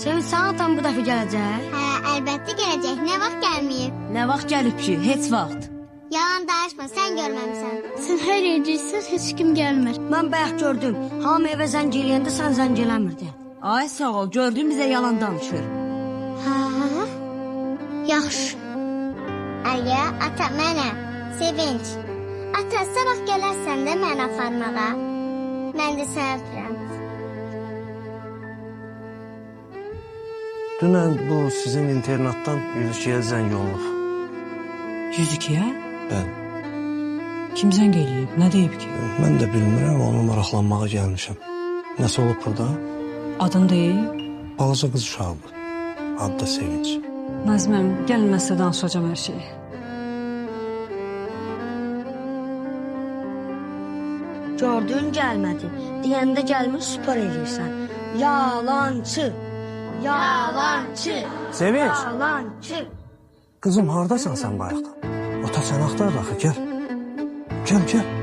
Sevinç, sana atan bu dəfə gələcək? Hə, əlbəttə gələcək. Nə vaxt gəlməyib? Nə vaxt gəlib ki? Heç vaxt. Yalan danışma, sən görməmisən. Sən hər yercəksən, heç kim gəlmir. Mən bayaq gördüm. Hamı evə zəng eləyəndə sən zəng eləmirdin. Ay sağ ol, gördün bizə yalan danışır. Hə? Yaxşı. Aya, ata, mənə. Sevinç. Ata, sabah gələrsən də mən aparmağa. Mən də sənə öpürəm. Dünən bu sizin internatdan 102-yə zəng olunub. 102-yə? Bəli. Kim zəng eləyib? Nə deyib ki? Mən də bilmirəm, onu maraqlanmağa gəlmişəm. Nəsə olub burada? Adın deyib? Balaca qız uşağıdır. Adı da Sevinç. Nazməm, gəlin mən sizə danışacağım hər şeyi. Gördün, gəlmədi. Deyəndə gəlmir, spor eləyirsən. Yalancı. Yalancı. Sevinç! Yalancı. Qızım, haradasan sən bayaqdan? Ata sən axtarır axı, gəl. Gəl.